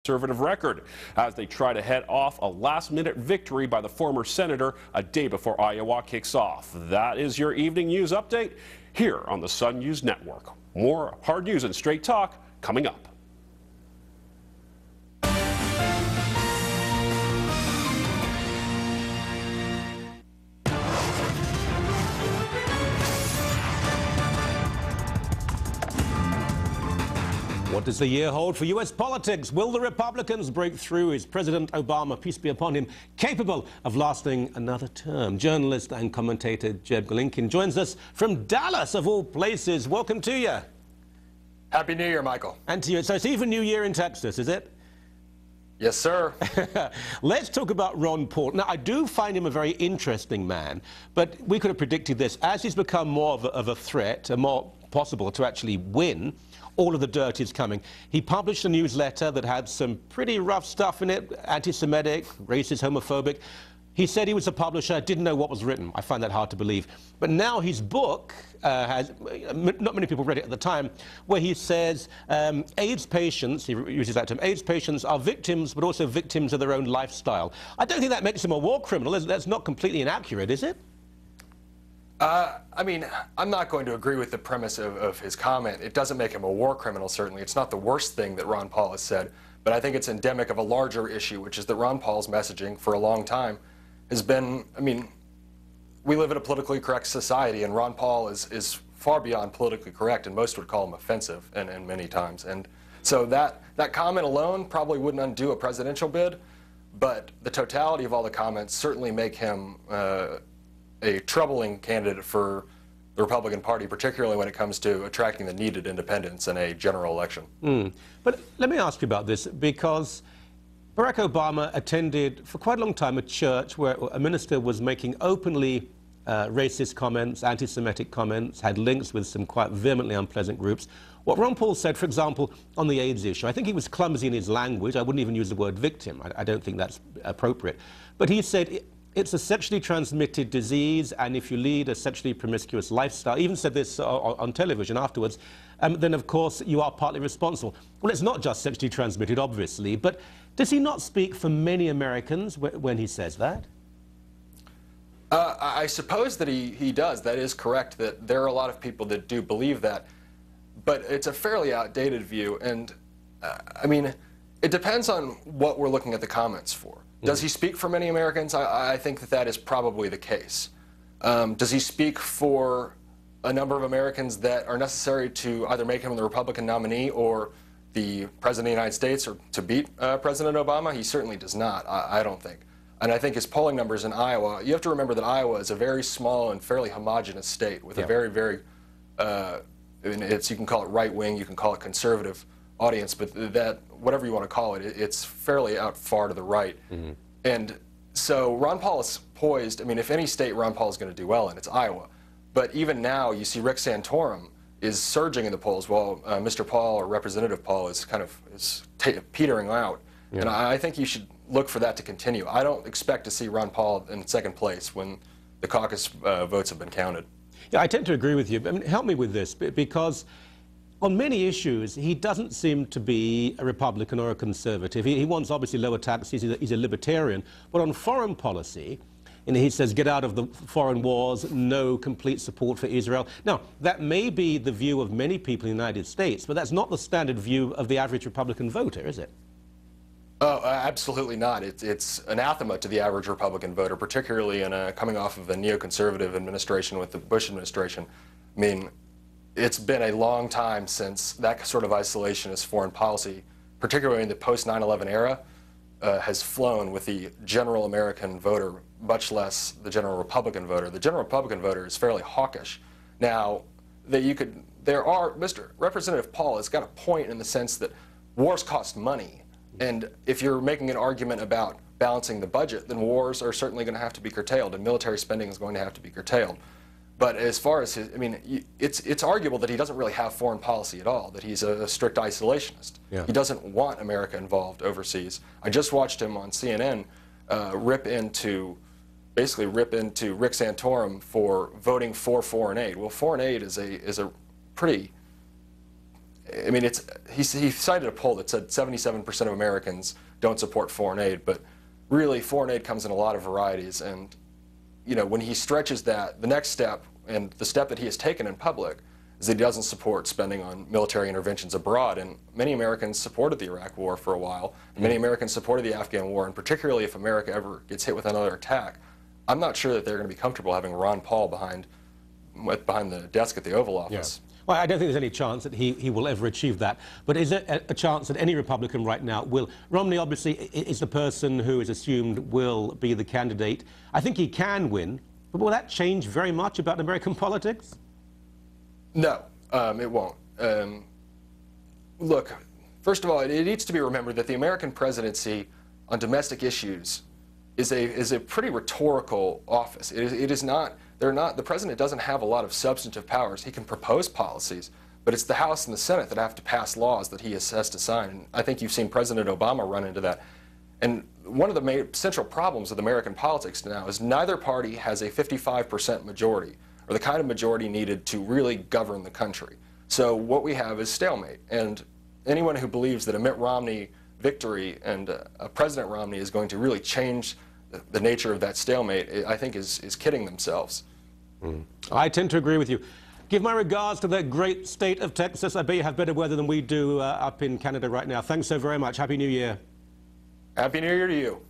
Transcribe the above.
conservative record as they try to head off a last-minute victory by the former senator a day before Iowa kicks off. That is your evening news update here on the Sun News Network. More hard news and straight talk coming up. What does the year hold for U.S. politics? Will the Republicans break through? Is President Obama, peace be upon him, capable of lasting another term? Journalist and commentator Jeb Golinkin joins us from Dallas, of all places. Welcome to you. Happy New Year, Michael. And to you. So it's even New Year in Texas, is it? Yes, sir. Let's talk about Ron Paul. Now, I do find him a very interesting man, but we could have predicted this. As he's become more of a threat, and more possible to actually win, all of the dirt is coming. He published a newsletter that had some pretty rough stuff in it, anti-Semitic, racist, homophobic. He said he was a publisher, didn't know what was written. I find that hard to believe. But now his book has, not many people read it at the time, where he says AIDS patients, he uses that term, AIDS patients are victims, but also victims of their own lifestyle. I don't think that makes him a war criminal. That's not completely inaccurate, is it? I mean, I'm not going to agree with the premise of his comment. It doesn't make him a war criminal, certainly. It's not the worst thing that Ron Paul has said, but I think it's endemic of a larger issue, which is that Ron Paul's messaging for a long time has been, I mean, we live in a politically correct society, and Ron Paul is far beyond politically correct, and most would call him offensive, and many times. And so that comment alone probably wouldn't undo a presidential bid, but the totality of all the comments certainly make him a troubling candidate for the Republican Party, particularly when it comes to attracting the needed independents in a general election. But let me ask you about this, because Barack Obama attended for quite a long time a church where a minister was making openly racist comments, anti-Semitic comments, had links with some quite vehemently unpleasant groups. What Ron Paul said, for example, on the AIDS issue, I think he was clumsy in his language. I wouldn't even use the word victim. I don't think that's appropriate. But he said it's a sexually transmitted disease, and if you lead a sexually promiscuous lifestyle, even said this on television afterwards, then of course you are partly responsible. Well, it's not just sexually transmitted, obviously, but does he not speak for many Americans when he says that? I suppose that he does. That is correct, that there are a lot of people that do believe that, but it's a fairly outdated view, and I mean, it depends on what we're looking at the comments for. Does he speak for many Americans? I think that is probably the case. Does he speak for a number of Americans that are necessary to either make him the Republican nominee or the President of the United States, or to beat President Obama? He certainly does not, I don't think. And I think his polling numbers in Iowa, you have to remember that Iowa is a very small and fairly homogenous state with a very, very, you can call it right-wing, you can call it conservative audience, but that, whatever you want to call it, it's fairly out far to the right. And so Ron Paul is poised. I mean, if any state Ron Paul is going to do well in, it's Iowa. But even now, you see Rick Santorum is surging in the polls while Mr. Paul, or Representative Paul, is kind of petering out. And I think you should look for that to continue. I don't expect to see Ron Paul in second place when the caucus votes have been counted. Yeah, I tend to agree with you. I mean, help me with this, because on many issues, he doesn't seem to be a Republican or a conservative. He wants, obviously, lower taxes. He's a libertarian. But on foreign policy, he says, get out of the foreign wars, no complete support for Israel. Now, that may be the view of many people in the United States, but that's not the standard view of the average Republican voter, is it? Oh, absolutely not. It's anathema to the average Republican voter, particularly in coming off of a neoconservative administration with the Bush administration. I mean, it's been a long time since that sort of isolationist foreign policy, particularly in the post-9/11 era, has flown with the general American voter, much less the general Republican voter. The general Republican voter is fairly hawkish. Now, Mr. Representative Paul has got a point in the sense that wars cost money, and if you're making an argument about balancing the budget, then wars are certainly going to have to be curtailed, and military spending is going to have to be curtailed. But as far as I mean, it's arguable that he doesn't really have foreign policy at all, that he's a strict isolationist. He doesn't want America involved overseas. I just watched him on CNN basically rip into Rick Santorum for voting for foreign aid. Well, foreign aid is a pretty I mean, he cited a poll that said 77% of Americans don't support foreign aid, but really foreign aid comes in a lot of varieties. And you know, when he stretches that, the next step, and the step that he has taken in public, is that he doesn't support spending on military interventions abroad. And many Americans supported the Iraq War for a while, and many Americans supported the Afghan War, and particularly if America ever gets hit with another attack, I'm not sure that they're going to be comfortable having Ron Paul behind the desk at the Oval Office. Yeah. Well, I don't think there's any chance that he will ever achieve that. But is there a chance that any Republican right now will? Romney obviously is the person who is assumed will be the candidate. I think he can win, but will that change very much about American politics? No, it won't. Look, first of all, it needs to be remembered that the American presidency on domestic issues is a pretty rhetorical office. It is not. The president doesn't have a lot of substantive powers. He can propose policies, but it's the House and the Senate that have to pass laws that he has to sign. And I think you've seen President Obama run into that. And one of the central problems with American politics now is neither party has a 55% majority, or the kind of majority needed to really govern the country. So what we have is stalemate. And anyone who believes that a Mitt Romney victory and a President Romney is going to really change the nature of that stalemate, I think is kidding themselves. I tend to agree with you. Give my regards to the great state of Texas. I bet you have better weather than we do up in Canada right now. Thanks so very much. Happy New Year. Happy New Year to you.